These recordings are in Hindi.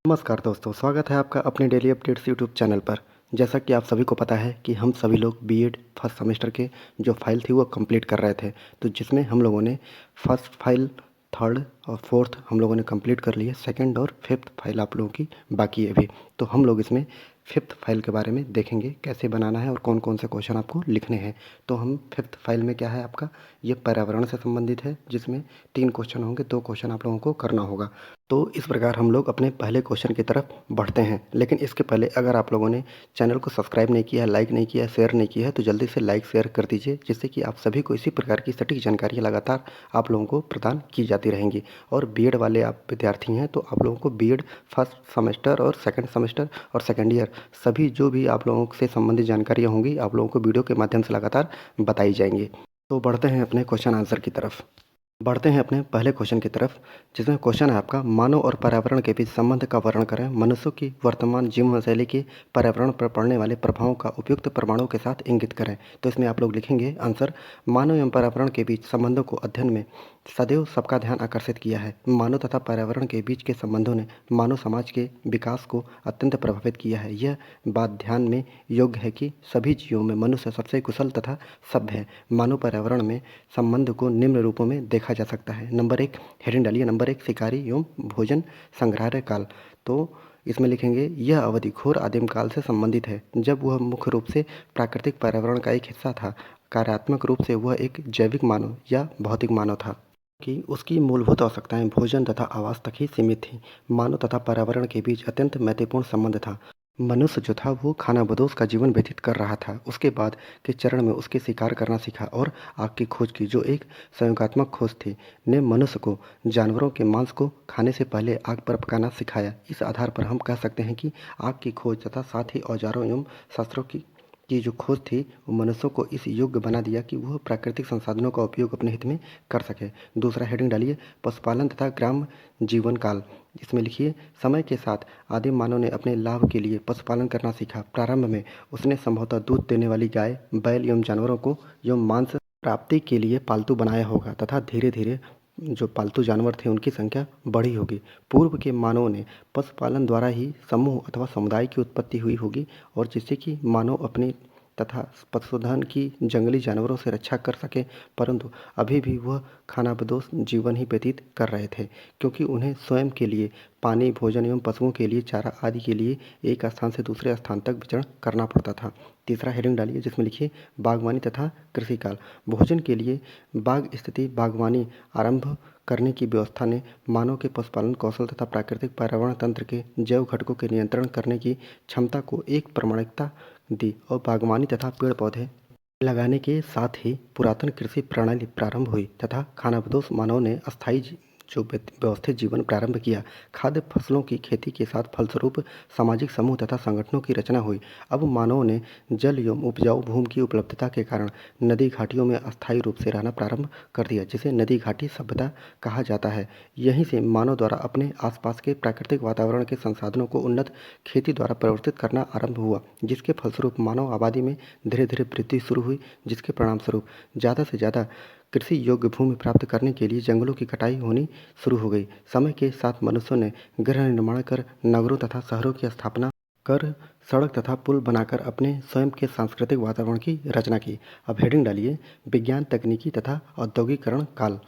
नमस्कार दोस्तों, स्वागत है आपका अपने डेली अपडेट्स यूट्यूब चैनल पर। जैसा कि आप सभी को पता है कि हम सभी लोग बीएड फर्स्ट सेमेस्टर के जो फाइल थी वो कंप्लीट कर रहे थे, तो जिसमें हम लोगों ने फर्स्ट फाइल, थर्ड और फोर्थ हम लोगों ने कंप्लीट कर लिए। सेकंड और फिफ्थ फाइल आप लोगों की बाकी है अभी। तो हम लोग इसमें फिफ्थ फाइल के बारे में देखेंगे, कैसे बनाना है और कौन कौन से क्वेश्चन आपको लिखने हैं। तो हम फिफ्थ फाइल में क्या है आपका, ये पर्यावरण से संबंधित है, जिसमें 3 क्वेश्चन होंगे, 2 क्वेश्चन आप लोगों को करना होगा। तो इस प्रकार हम लोग अपने पहले क्वेश्चन की तरफ बढ़ते हैं। लेकिन इसके पहले अगर आप लोगों ने चैनल को सब्सक्राइब नहीं किया है, लाइक नहीं किया है, शेयर नहीं किया है, तो जल्दी से लाइक शेयर कर दीजिए, जिससे कि आप सभी को इसी प्रकार की सटीक जानकारियाँ लगातार आप लोगों को प्रदान की जाती रहेंगी। और बीएड वाले आप विद्यार्थी हैं तो आप लोगों को बीएड फर्स्ट सेमेस्टर और सेकंड सेमेस्टर और सेकंड ईयर सभी जो भी आप लोगों से संबंधित जानकारियाँ होंगी आप लोगों को वीडियो के माध्यम से लगातार बताई जाएंगी। तो बढ़ते हैं अपने क्वेश्चन आंसर की तरफ। बढ़ते हैं अपने पहले क्वेश्चन की तरफ, जिसमें क्वेश्चन है आपका, मानव और पर्यावरण के बीच संबंध का वर्णन करें। मनुष्यों की वर्तमान जीवन शैली के पर्यावरण पर पड़ने वाले प्रभावों का उपयुक्त प्रमाणों के साथ इंगित करें। तो इसमें आप लोग लिखेंगे आंसर, मानव एवं पर्यावरण के बीच संबंधों को अध्ययन में सदैव सबका ध्यान आकर्षित किया है। मानव तथा पर्यावरण के बीच के संबंधों ने मानव समाज के विकास को अत्यंत प्रभावित किया है। यह बात ध्यान में योग्य है कि सभी जीवों में मनुष्य सबसे कुशल तथा सभ्य है। मानव पर्यावरण में संबंध को निम्न रूपों में देखा जा सकता है। नंबर 1 हेडिंग डालिए, नंबर 1 शिकारी एवं भोजन संग्रहालय काल। तो इसमें लिखेंगे, यह अवधि घोर आदिम काल से संबंधित है, जब वह मुख्य रूप से प्राकृतिक पर्यावरण का एक हिस्सा था। कार्यात्मक रूप से वह एक जैविक मानव या भौतिक मानव था कि उसकी मूलभूत आवश्यकताएं भोजन तथा आवास तक ही सीमित थीं। मानव तथा पर्यावरण के बीच अत्यंत महत्वपूर्ण संबंध था। मनुष्य जो था वो खानाबदोश का जीवन व्यतीत कर रहा था। उसके बाद के चरण में उसके शिकार करना सीखा और आग की खोज की, जो एक संयोगात्मक खोज थी, ने मनुष्य को जानवरों के मांस को खाने से पहले आग पर पकाना सिखाया। इस आधार पर हम कह सकते हैं कि आग की खोज तथा साथ ही औजारों एवं शस्त्रों की जो खोज थी वो मनुष्यों को इस योग्य बना दिया कि वह प्राकृतिक संसाधनों का उपयोग अपने हित में कर सके। दूसरा हेडिंग डालिए, पशुपालन तथा ग्राम जीवन काल। इसमें लिखिए, समय के साथ आदिम मानव ने अपने लाभ के लिए पशुपालन करना सीखा। प्रारंभ में उसने संभवतः दूध देने वाली गाय, बैल एवं जानवरों को एवं मांस प्राप्ति के लिए पालतू बनाया होगा तथा धीरे धीरे जो पालतू जानवर थे उनकी संख्या बढ़ी होगी। पूर्व के मानवों ने पशुपालन द्वारा ही समूह अथवा समुदाय की उत्पत्ति हुई होगी, और जिससे कि मानव अपने तथा पशुधन की जंगली जानवरों से रक्षा कर सके। परंतु अभी भी वह खानाबदोश जीवन ही व्यतीत कर रहे थे, क्योंकि उन्हें स्वयं के लिए पानी, भोजन एवं पशुओं के लिए चारा आदि के लिए एक स्थान से दूसरे स्थान तक विचरण करना पड़ता था। तीसरा हेडिंग डालिए, जिसमें लिखिए, बागवानी तथा कृषि काल। भोजन के लिए बाग स्थिति बागवानी आरंभ करने की व्यवस्था ने मानव के पशुपालन कौशल तथा प्राकृतिक पर्यावरण तंत्र के जैव घटकों के नियंत्रण करने की क्षमता को एक प्रामाणिकता दी, और बागवानी तथा पेड़ पौधे लगाने के साथ ही पुरातन कृषि प्रणाली प्रारंभ हुई तथा खानाबदोश मानव ने अस्थायी जो व्यवस्थित जीवन प्रारंभ किया। खाद्य फसलों की खेती के साथ फलस्वरूप सामाजिक समूह तथा संगठनों की रचना हुई। अब मानव ने जल एवं उपजाऊ भूमि की उपलब्धता के कारण नदी घाटियों में अस्थायी रूप से रहना प्रारंभ कर दिया, जिसे नदी घाटी सभ्यता कहा जाता है। यहीं से मानव द्वारा अपने आसपास के प्राकृतिक वातावरण के संसाधनों को उन्नत खेती द्वारा परिवर्तित करना आरंभ हुआ, जिसके फलस्वरूप मानव आबादी में धीरे धीरे वृद्धि शुरू हुई, जिसके परिणामस्वरूप ज़्यादा से ज़्यादा कृषि योग्य भूमि प्राप्त करने के लिए जंगलों की कटाई होनी शुरू हो गई। समय के साथ मनुष्यों ने गृह निर्माण कर नगरों तथा शहरों की स्थापना कर सड़क तथा पुल बनाकर अपने स्वयं के सांस्कृतिक वातावरण की रचना की। अब हेडिंग डालिए, विज्ञान तकनीकी तथा औद्योगिकरण काल।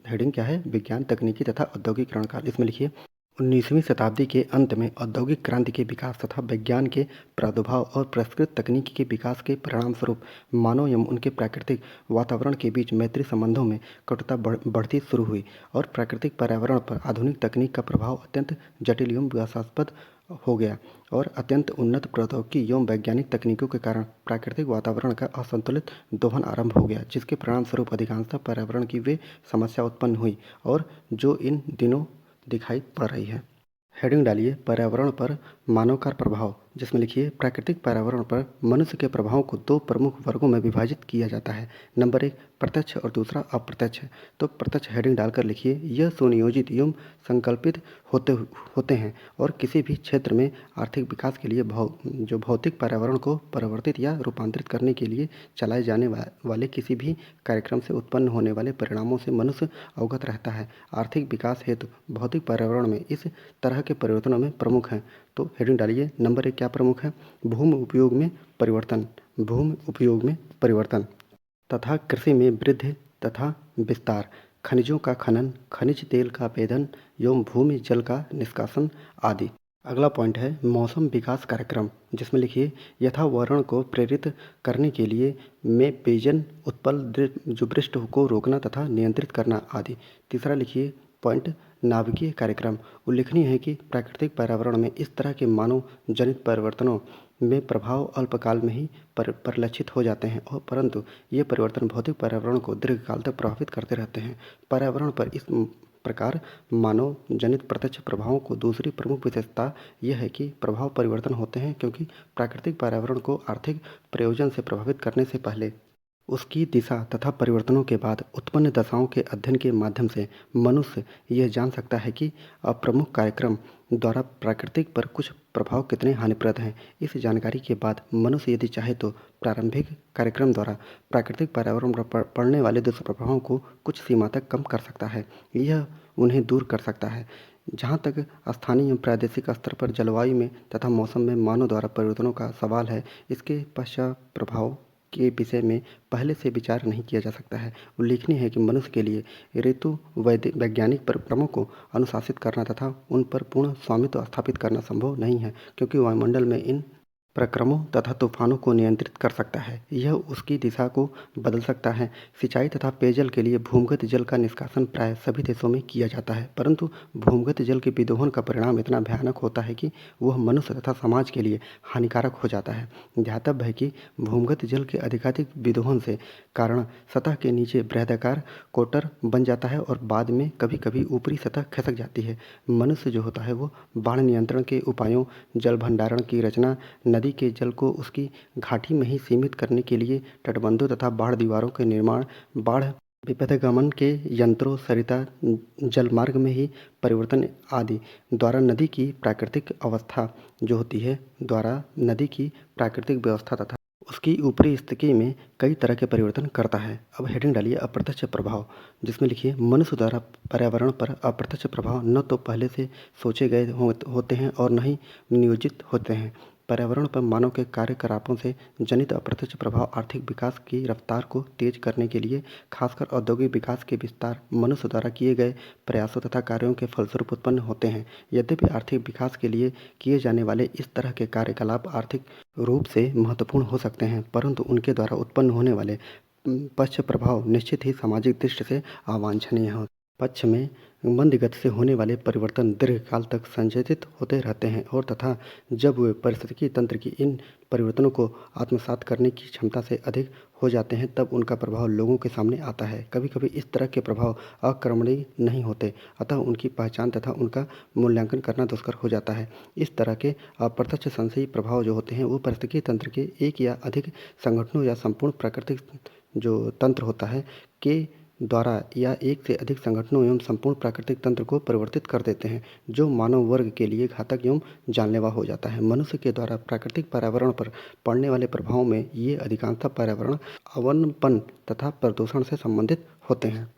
हेडिंग क्या है, विज्ञान तकनीकी तथा औद्योगिकरण काल। इसमें लिखिए, 19वीं शताब्दी के अंत में औद्योगिक क्रांति के विकास तथा विज्ञान के प्रादुर्भाव और परिष्कृत तकनीकी के विकास के परिणामस्वरूप मानव एवं उनके प्राकृतिक वातावरण के बीच मैत्री संबंधों में कटुता बढ़ती शुरू हुई, और प्राकृतिक पर्यावरण पर आधुनिक तकनीक का प्रभाव अत्यंत जटिल एवं विवादास्पद हो गया, और अत्यंत उन्नत प्रौद्योगिकी एवं वैज्ञानिक तकनीकों के कारण प्राकृतिक वातावरण का असंतुलित दोहन आरंभ हो गया, जिसके परिणामस्वरूप अधिकांशतः पर्यावरण की वे समस्या उत्पन्न हुई और जो इन दिनों दिखाई पड़ रही है। हेडिंग डालिए, पर्यावरण पर मानव का प्रभाव। जिसमें लिखिए, प्राकृतिक पर्यावरण पर मनुष्य के प्रभावों को 2 प्रमुख वर्गों में विभाजित किया जाता है। नंबर 1 प्रत्यक्ष और दूसरा अप्रत्यक्ष। तो प्रत्यक्ष हेडिंग डालकर लिखिए, यह सुनियोजित एवं संकल्पित होते होते हैं और किसी भी क्षेत्र में आर्थिक विकास के लिए जो भौतिक पर्यावरण को परिवर्तित या रूपांतरित करने के लिए चलाए जाने वाले किसी भी कार्यक्रम से उत्पन्न होने वाले परिणामों से मनुष्य अवगत रहता है। आर्थिक विकास हेतु भौतिक पर्यावरण में इस तरह के परिवर्तनों में प्रमुख हैं। तो हेडिंग डालिए, नंबर 1 क्या प्रमुख है? भूमि उपयोग में परिवर्तन, भूमि उपयोग में परिवर्तन तथा कृषि में वृद्धि तथा विस्तार, खनिजों का खनन, खनिज तेल का वेधन एवं भूमि जल का निष्कासन आदि। अगला पॉइंट है मौसम विकास कार्यक्रम, जिसमें लिखिए यथावरण को प्रेरित करने के लिए में पेयजन उत्पल जो वृष्ट को रोकना तथा नियंत्रित करना आदि। तीसरा लिखिए पॉइंट नाभिकीय कार्यक्रम। उल्लेखनीय है कि प्राकृतिक पर्यावरण में इस तरह के मानव जनित परिवर्तनों में प्रभाव अल्पकाल में ही परिलक्षित हो जाते हैं और परंतु ये परिवर्तन भौतिक पर्यावरण को दीर्घकाल तक प्रभावित करते रहते हैं। पर्यावरण पर इस प्रकार मानव जनित प्रत्यक्ष प्रभावों को दूसरी प्रमुख विशेषता यह है कि प्रभाव परिवर्तन होते हैं क्योंकि प्राकृतिक पर्यावरण को आर्थिक प्रयोजन से प्रभावित करने से पहले उसकी दिशा तथा परिवर्तनों के बाद उत्पन्न दशाओं के अध्ययन के माध्यम से मनुष्य यह जान सकता है कि प्रमुख कार्यक्रम द्वारा प्राकृतिक पर कुछ प्रभाव कितने हानिप्रद हैं। इस जानकारी के बाद मनुष्य यदि चाहे तो प्रारंभिक कार्यक्रम द्वारा प्राकृतिक पर्यावरण पर पड़ने वाले दुष्प्रभावों को कुछ सीमा तक कम कर सकता है, यह उन्हें दूर कर सकता है। जहाँ तक स्थानीय एवं प्रादेशिक स्तर पर जलवायु में तथा मौसम में मानव द्वारा परिवर्तनों का सवाल है, इसके पश्चात प्रभाव के विषय में पहले से विचार नहीं किया जा सकता है। उल्लेखनीय है कि मनुष्य के लिए ऋतु वैज्ञानिक परिक्रमों को अनुशासित करना तथा उन पर पूर्ण स्वामित्व स्थापित करना संभव नहीं है, क्योंकि वायुमंडल में इन प्रक्रमों तथा तूफानों को नियंत्रित कर सकता है। यह उसकी दिशा को बदल सकता है। सिंचाई तथा पेयजल के लिए भूमिगत जल का निष्कासन प्राय सभी देशों में किया जाता है, परंतु भूमिगत जल के विदोहन का परिणाम इतना भयानक होता है कि वह मनुष्य तथा समाज के लिए हानिकारक हो जाता है। ध्यातव्य है कि भूमिगत जल के अधिकाधिक विदोहन से कारण सतह के नीचे बृहदाकार कोटर बन जाता है और बाद में कभी कभी ऊपरी सतह खिसक जाती है। मनुष्य जो होता है वो बाढ़ नियंत्रण के उपायों, जल भंडारण की रचना, नदी के जल को उसकी घाटी में ही सीमित करने के लिए तटबंधों तथा बाढ़ दीवारों के निर्माण, बाढ़ विपथगमन के यंत्रों, सरिता जलमार्ग में ही परिवर्तन आदि द्वारा नदी की प्राकृतिक अवस्था जो होती है द्वारा नदी की प्राकृतिक व्यवस्था तथा उसकी ऊपरी स्थिति में कई तरह के परिवर्तन करता है। अब हेडिंग डालिए अप्रत्यक्ष प्रभाव, जिसमें लिखिए मनुष्य द्वारा पर्यावरण पर अप्रत्यक्ष प्रभाव न तो पहले से सोचे गए होते हैं और न ही नियोजित होते हैं। पर्यावरण पर मानव के कार्यकलापों से जनित अप्रत्यक्ष प्रभाव आर्थिक विकास की रफ्तार को तेज करने के लिए, खासकर औद्योगिक विकास के विस्तार, मनुष्य द्वारा किए गए प्रयासों तथा कार्यों के फलस्वरूप उत्पन्न होते हैं। यद्यपि आर्थिक विकास के लिए किए जाने वाले इस तरह के कार्यकलाप आर्थिक रूप से महत्वपूर्ण हो सकते हैं, परंतु उनके द्वारा उत्पन्न होने वाले पश्च प्रभाव निश्चित ही सामाजिक दृष्टि से अवांछनीय हो। पक्ष में मंद गति से होने वाले परिवर्तन दीर्घकाल तक संचित होते रहते हैं और तथा जब वे पारिस्थितिकी तंत्र की इन परिवर्तनों को आत्मसात करने की क्षमता से अधिक हो जाते हैं तब उनका प्रभाव लोगों के सामने आता है। कभी कभी इस तरह के प्रभाव अक्रमणीय नहीं होते, अतः उनकी पहचान तथा उनका मूल्यांकन करना दुष्कर हो जाता है। इस तरह के अप्रत्यक्ष संशयी प्रभाव जो होते हैं वो पारिस्थितिकी तंत्र के एक या अधिक संगठनों या संपूर्ण प्राकृतिक जो तंत्र होता है के द्वारा या एक से अधिक संगठनों एवं संपूर्ण प्राकृतिक तंत्र को परिवर्तित कर देते हैं, जो मानव वर्ग के लिए घातक एवं जानलेवा हो जाता है। मनुष्य के द्वारा प्राकृतिक पर्यावरण पर पड़ने वाले प्रभावों में ये अधिकांशतः पर्यावरण अवनपन तथा प्रदूषण से संबंधित होते हैं।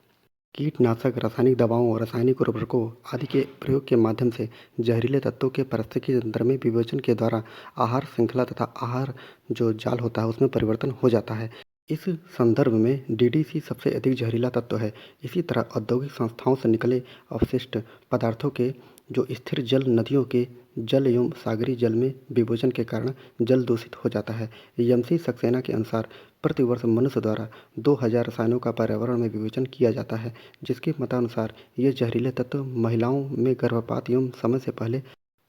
कीटनाशक, रासायनिक दवाओं, रासायनिक उर्वरकों आदि के प्रयोग के माध्यम से जहरीले तत्वों के पारिस्थितिकी तंत्र में विभेदन के द्वारा आहार श्रृंखला तथा आहार जो जाल होता है उसमें परिवर्तन हो जाता है। इस संदर्भ में डीडीसी सबसे अधिक जहरीला तत्व है। इसी तरह औद्योगिक संस्थाओं से निकले अवशिष्ट पदार्थों के जो स्थिर जल नदियों के जल एवं सागरीय जल में विभोजन के कारण जल दूषित हो जाता है। यमसी सक्सेना के अनुसार प्रतिवर्ष मनुष्य द्वारा 2000 रसायनों का पर्यावरण में विभोजन किया जाता है, जिसके मतानुसार ये जहरीले तत्व महिलाओं में गर्भपात एवं समय से पहले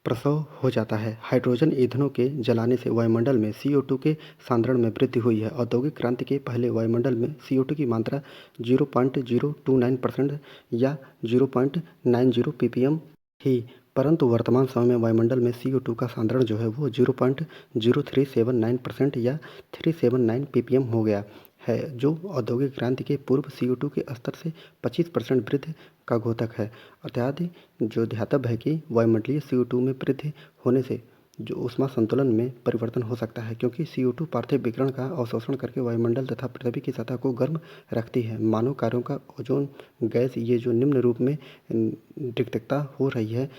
प्रसव हो जाता है। हाइड्रोजन ईंधनों के जलाने से वायुमंडल में CO2 के सांद्रण में वृद्धि हुई है। औद्योगिक क्रांति के पहले वायुमंडल में CO2 की मात्रा 0.029% या 0.90 ppm ही, परंतु वर्तमान समय में वायुमंडल में CO2 का सांद्रण जो है वो 0.0379% या 379 ppm हो गया है, जो औद्योगिक क्रांति के पूर्व CO2 के स्तर से 25% वृद्धि का द्योतक है। अर्थात जो ध्यातव्य है कि वायुमंडलीय CO2 में वृद्धि होने से जो ऊष्मा संतुलन में परिवर्तन हो सकता है, क्योंकि CO2 पार्थिव विकिरण का अवशोषण करके वायुमंडल तथा पृथ्वी की सतह को गर्म रखती है। मानव कार्यों का ओजोन गैस ये जो निम्न रूप में रिक्तता हो रही है,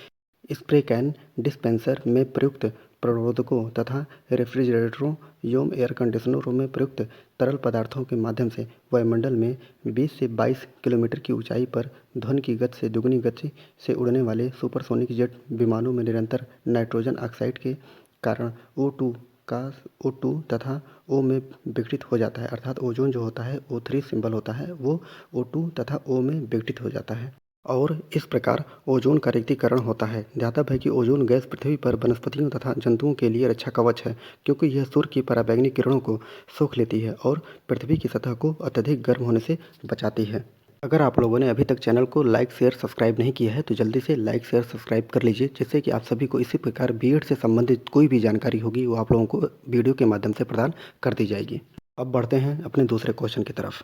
स्प्रे कैन डिस्पेंसर में प्रयुक्त प्ररोधकों तथा रेफ्रिजरेटरों एवं एयर कंडीशनरों में प्रयुक्त तरल पदार्थों के माध्यम से वायुमंडल में 20 से 22 किलोमीटर की ऊंचाई पर ध्वनि की गति से दुगनी गति से उड़ने वाले सुपरसोनिक जेट विमानों में निरंतर नाइट्रोजन ऑक्साइड के कारण O2 तथा O में विघटित हो जाता है। अर्थात ओजोन जो होता है O3 सिंबल होता है, वो O2 तथा O में विघटित हो जाता है और इस प्रकार ओजोन का रिक्तीकरण होता है। ध्यातव्य है कि ओजोन गैस पृथ्वी पर वनस्पतियों तथा जंतुओं के लिए रक्षा कवच है, क्योंकि यह सूर्य की पराबैंगनी किरणों को सोख लेती है और पृथ्वी की सतह को अत्यधिक गर्म होने से बचाती है। अगर आप लोगों ने अभी तक चैनल को लाइक शेयर सब्सक्राइब नहीं किया है तो जल्दी से लाइक शेयर सब्सक्राइब कर लीजिए, जिससे कि आप सभी को इसी प्रकार बीएड से संबंधित कोई भी जानकारी होगी वो आप लोगों को वीडियो के माध्यम से प्रदान कर दी जाएगी। अब बढ़ते हैं अपने दूसरे क्वेश्चन की तरफ।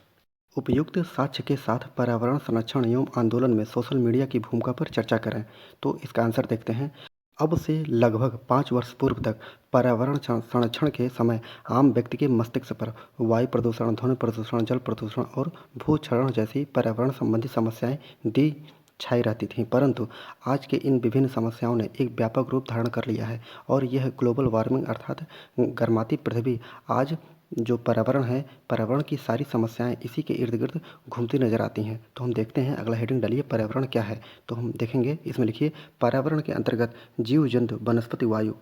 उपयुक्त साक्ष्य के साथ पर्यावरण संरक्षण एवं आंदोलन में सोशल मीडिया की भूमिका पर चर्चा करें। तो इसका आंसर देखते हैं। अब से लगभग 5 वर्ष पूर्व तक पर्यावरण संरक्षण के समय आम व्यक्ति के मस्तिष्क पर वायु प्रदूषण, ध्वनि प्रदूषण, जल प्रदूषण और भूक्षरण जैसी पर्यावरण संबंधी समस्याएं दी छाई रहती थीं, परंतु आज के इन विभिन्न समस्याओं ने एक व्यापक रूप धारण कर लिया है और यह ग्लोबल वार्मिंग अर्थात गर्माती पृथ्वी आज जो पर्यावरण है, पर्यावरण की सारी समस्याएं इसी के इर्द गिर्द घूमती नजर आती हैं। तो हम देखते हैं, अगला हेडिंग डालिए पर्यावरण क्या है। तो हम देखेंगे, इसमें लिखिए पर्यावरण के अंतर्गत जीव जंतु, वनस्पति, वायु,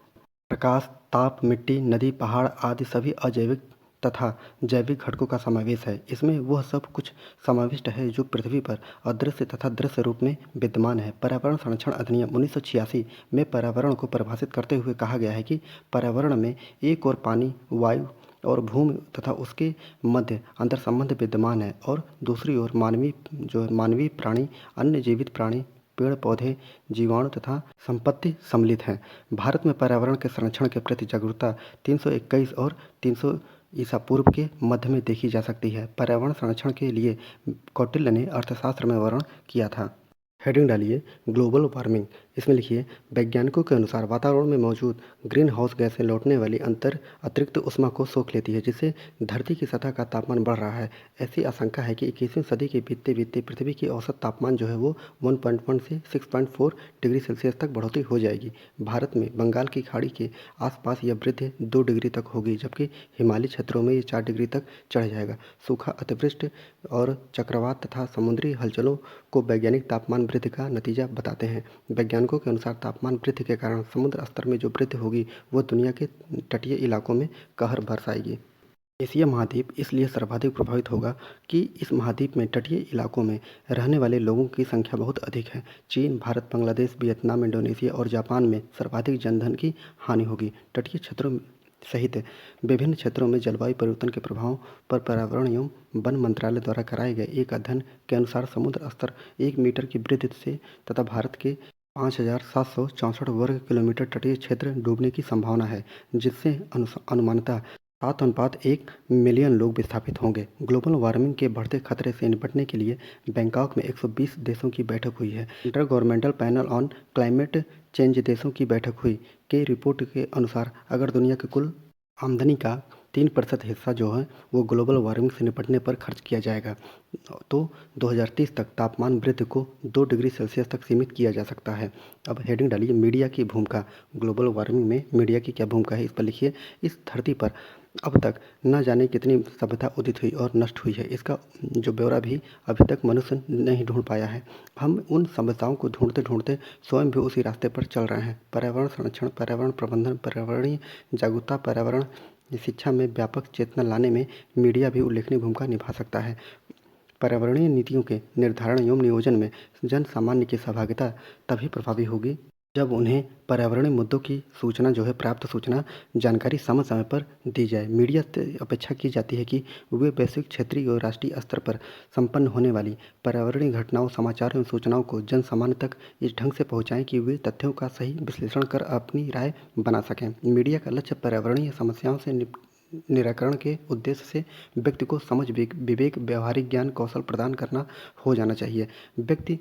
प्रकाश, ताप, मिट्टी, नदी, पहाड़ आदि सभी अजैविक तथा जैविक घटकों का समावेश है। इसमें वह सब कुछ समाविष्ट है जो पृथ्वी पर अदृश्य तथा दृश्य रूप में विद्यमान है। पर्यावरण संरक्षण अधिनियम 1986 में पर्यावरण को परिभाषित करते हुए कहा गया है कि पर्यावरण में एक ओर पानी, वायु और भूमि तथा उसके मध्य अंतर संबंध विद्यमान है और दूसरी ओर मानवीय प्राणी, अन्य जीवित प्राणी, पेड़ पौधे, जीवाणु तथा संपत्ति सम्मिलित हैं। भारत में पर्यावरण के संरक्षण के प्रति जागरूकता 321 और 300 ईसा पूर्व के मध्य में देखी जा सकती है। पर्यावरण संरक्षण के लिए कौटिल्य ने अर्थशास्त्र में वर्णन किया था। हेडिंग डालिए ग्लोबल वार्मिंग। इसमें लिखिए वैज्ञानिकों के अनुसार वातावरण में मौजूद ग्रीन हाउस गैसें लौटने वाली अतिरिक्त ऊष्मा को सोख लेती है, जिससे धरती की सतह का तापमान बढ़ रहा है। ऐसी आशंका है कि 21वीं सदी के बीतते बीतते पृथ्वी की औसत तापमान जो है वो 1.1 से 6.4 डिग्री सेल्सियस तक बढ़ोतरी हो जाएगी। भारत में बंगाल की खाड़ी के आसपास यह वृद्धि 2 डिग्री तक होगी, जबकि हिमालयी क्षेत्रों में ये 4 डिग्री तक चढ़ जाएगा। सूखा, अतिवृष्टि और चक्रवात तथा समुद्री हलचलों को वैज्ञानिक तापमान वृद्धि का नतीजा बताते हैं। वैज्ञानिकों के अनुसार तापमान वृद्धि के कारण समुद्र स्तर में जो वृद्धि होगी वो दुनिया के तटीय इलाकों में कहर बरसाएगी। एशिया महाद्वीप इसलिए सर्वाधिक प्रभावित होगा कि इस महाद्वीप में तटीय इलाकों में रहने वाले लोगों की संख्या बहुत अधिक है। चीन, भारत, बांग्लादेश, वियतनाम, इंडोनेशिया और जापान में सर्वाधिक जनधन की हानि होगी। तटीय क्षेत्रों सहित विभिन्न क्षेत्रों में जलवायु परिवर्तन के प्रभाव पर पर्यावरण एवं वन मंत्रालय द्वारा कराए गए एक अध्ययन के अनुसार समुद्र स्तर 1 मीटर की वृद्धि से तथा भारत के 5,764 वर्ग किलोमीटर तटीय क्षेत्र डूबने की संभावना है, जिससे अनुमानतः 7:1 मिलियन लोग विस्थापित होंगे। ग्लोबल वार्मिंग के बढ़ते खतरे से निपटने के लिए बैंकॉक में 120 देशों की बैठक हुई है। Inter governmental panel on climate change देशों की बैठक हुई के रिपोर्ट के अनुसार अगर दुनिया के कुल आमदनी का 3% हिस्सा जो है वो ग्लोबल वार्मिंग से निपटने पर खर्च किया जाएगा तो 2030 तक तापमान वृद्धि को 2 डिग्री सेल्सियस तक सीमित किया जा सकता है। अब हेडिंग डालिए मीडिया की भूमिका। ग्लोबल वार्मिंग में मीडिया की क्या भूमिका है, इस पर लिखिए इस धरती पर अब तक न जाने कितनी सभ्यता उदित हुई और नष्ट हुई है, इसका जो ब्यौरा भी अभी तक मनुष्य नहीं ढूंढ पाया है। हम उन सभ्यताओं को ढूंढते ढूंढते स्वयं भी उसी रास्ते पर चल रहे हैं। पर्यावरण संरक्षण, पर्यावरण प्रबंधन, पर्यावरणीय जागरूकता, पर्यावरण शिक्षा में व्यापक चेतना लाने में मीडिया भी उल्लेखनीय भूमिका निभा सकता है। पर्यावरणीय नीतियों के निर्धारण एवं नियोजन में जन सामान्य की सहभागिता तभी प्रभावी होगी जब उन्हें पर्यावरणीय मुद्दों की सूचना जो है प्राप्त सूचना जानकारी समय समय पर दी जाए। मीडिया से अपेक्षा की जाती है कि वे वैश्विक, क्षेत्रीय और राष्ट्रीय स्तर पर संपन्न होने वाली पर्यावरणीय घटनाओं, समाचार एवं सूचनाओं को जन सामान्य तक इस ढंग से पहुंचाएं कि वे तथ्यों का सही विश्लेषण कर अपनी राय बना सकें। मीडिया का लक्ष्य पर्यावरणीय समस्याओं से निराकरण के उद्देश्य से व्यक्ति को समझ, विवेक, व्यावहारिक ज्ञान, कौशल प्रदान करना हो जाना चाहिए। व्यक्ति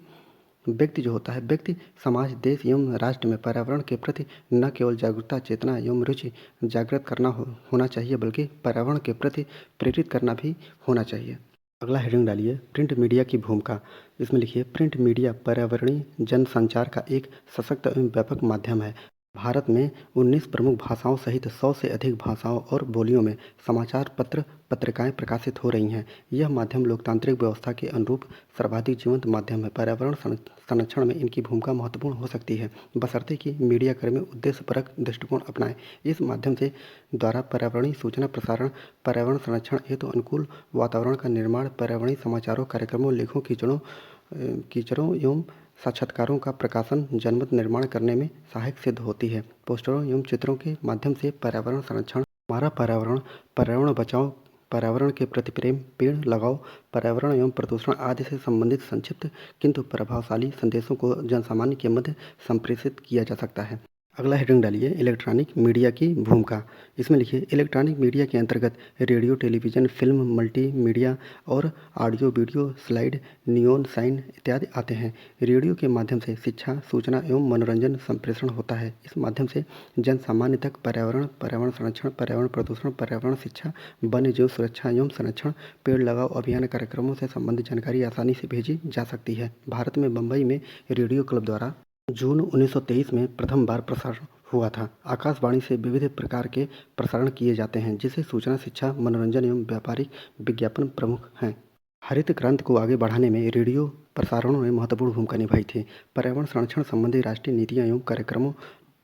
व्यक्ति जो होता है, व्यक्ति समाज, देश एवं राष्ट्र में पर्यावरण के प्रति न केवल जागरूकता, चेतना एवं रुचि जागृत करना होना चाहिए, बल्कि पर्यावरण के प्रति प्रेरित करना भी होना चाहिए। अगला हेडिंग डालिए, प्रिंट मीडिया की भूमिका। इसमें लिखिए, प्रिंट मीडिया पर्यावरणीय जनसंचार का एक सशक्त एवं व्यापक माध्यम है। भारत में 19 प्रमुख भाषाओं सहित 100 से अधिक भाषाओं और बोलियों में समाचार पत्र, पत्रिकाएं प्रकाशित हो रही हैं। यह माध्यम लोकतांत्रिक व्यवस्था के अनुरूप सर्वाधिक जीवंत माध्यम है। पर्यावरण संरक्षण में इनकी भूमिका महत्वपूर्ण हो सकती है, बशर्ते कि मीडियाकर्मी उद्देश्यपरक दृष्टिकोण अपनाएं। इस माध्यम से द्वारा पर्यावरणीय सूचना प्रसारण, पर्यावरण संरक्षण हेतु अनुकूल वातावरण का निर्माण, पर्यावरणीय समाचारों, कार्यक्रमों, लेखों, कीचड़ों एवं साक्षात्कारों का प्रकाशन, जनमत निर्माण करने में सहायक सिद्ध होती है। पोस्टरों एवं चित्रों के माध्यम से पर्यावरण संरक्षण, हमारा पर्यावरण, पर्यावरण बचाओ, पर्यावरण के प्रति प्रेम, पेड़ लगाओ, पर्यावरण एवं प्रदूषण आदि से संबंधित संक्षिप्त किंतु प्रभावशाली संदेशों को जनसामान्य के मध्य संप्रेषित किया जा सकता है। अगला हेडिंग डालिए, इलेक्ट्रॉनिक मीडिया की भूमिका। इसमें लिखिए, इलेक्ट्रॉनिक मीडिया के अंतर्गत रेडियो, टेलीविज़न, फिल्म, मल्टीमीडिया और audio video, slide, neon sign इत्यादि आते हैं। रेडियो के माध्यम से शिक्षा, सूचना एवं मनोरंजन संप्रेषण होता है। इस माध्यम से जन सामान्य तक पर्यावरण, पर्यावरण संरक्षण, पर्यावरण प्रदूषण, पर्यावरण शिक्षा, वन्य जीव सुरक्षा एवं संरक्षण, पेड़ लगाओ अभियान कार्यक्रमों से संबंधित जानकारी आसानी से भेजी जा सकती है। भारत में बम्बई में रेडियो क्लब द्वारा जून 1923 में प्रथम बार प्रसारण हुआ था। आकाशवाणी से विविध प्रकार के प्रसारण किए जाते हैं, जिसे सूचना, शिक्षा, मनोरंजन एवं व्यापारिक विज्ञापन प्रमुख हैं। हरित क्रांति को आगे बढ़ाने में रेडियो प्रसारणों ने महत्वपूर्ण भूमिका निभाई थी। पर्यावरण संरक्षण संबंधी राष्ट्रीय नीतियाँ एवं कार्यक्रमों,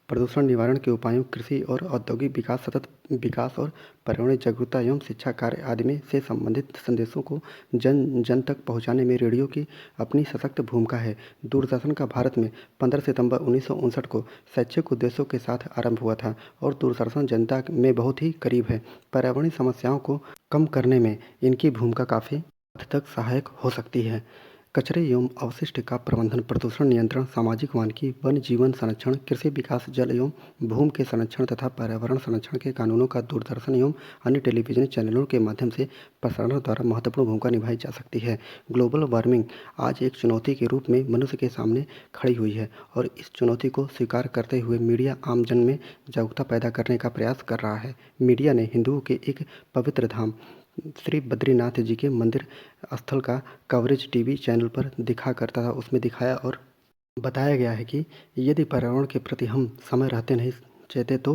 प्रदूषण निवारण के उपायों, कृषि और औद्योगिक विकास, सतत विकास और पर्यावरण जागरूकता एवं शिक्षा कार्य आदि में से संबंधित संदेशों को जन जन तक पहुंचाने में रेडियो की अपनी सशक्त भूमिका है। दूरदर्शन का भारत में 15 सितंबर 1959 को शैक्षिक उद्देश्यों के साथ आरंभ हुआ था और दूरदर्शन जनता में बहुत ही करीब है। पर्यावरणीय समस्याओं को कम करने में इनकी भूमिका काफ़ी हद तक सहायक हो सकती है। कचरे एवं अवशिष्ट का प्रबंधन, प्रदूषण नियंत्रण, सामाजिक वानिकी, वन जीवन संरक्षण, कृषि विकास, जल एवं भूमि के संरक्षण तथा पर्यावरण संरक्षण के कानूनों का दूरदर्शन एवं अन्य टेलीविजन चैनलों के माध्यम से प्रसारण द्वारा महत्वपूर्ण भूमिका निभाई जा सकती है। ग्लोबल वार्मिंग आज एक चुनौती के रूप में मनुष्य के सामने खड़ी हुई है और इस चुनौती को स्वीकार करते हुए मीडिया आम जन में जागरूकता पैदा करने का प्रयास कर रहा है। मीडिया ने हिंदुओं के एक पवित्र धाम श्री बद्रीनाथ जी के मंदिर स्थल का कवरेज टीवी चैनल पर दिखा करता था। उसमें दिखाया और बताया गया है कि यदि पर्यावरण के प्रति हम समय रहते नहीं चाहते तो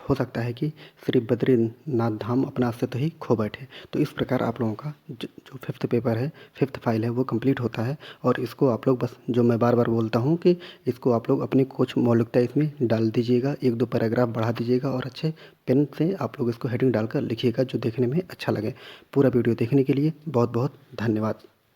हो सकता है कि श्री बद्रीनाथ धाम अपना अस्तित्व ही खो बैठे। तो इस प्रकार आप लोगों का जो 5th पेपर है, 5th फाइल है, वो कंप्लीट होता है। और इसको आप लोग बस, जो मैं बार बार बोलता हूँ कि इसको आप लोग अपनी कुछ मौलिकता इसमें डाल दीजिएगा, 1-2 पैराग्राफ बढ़ा दीजिएगा और अच्छे पेन से आप लोग इसको हेडिंग डालकर लिखिएगा जो देखने में अच्छा लगे। पूरा वीडियो देखने के लिए बहुत बहुत धन्यवाद।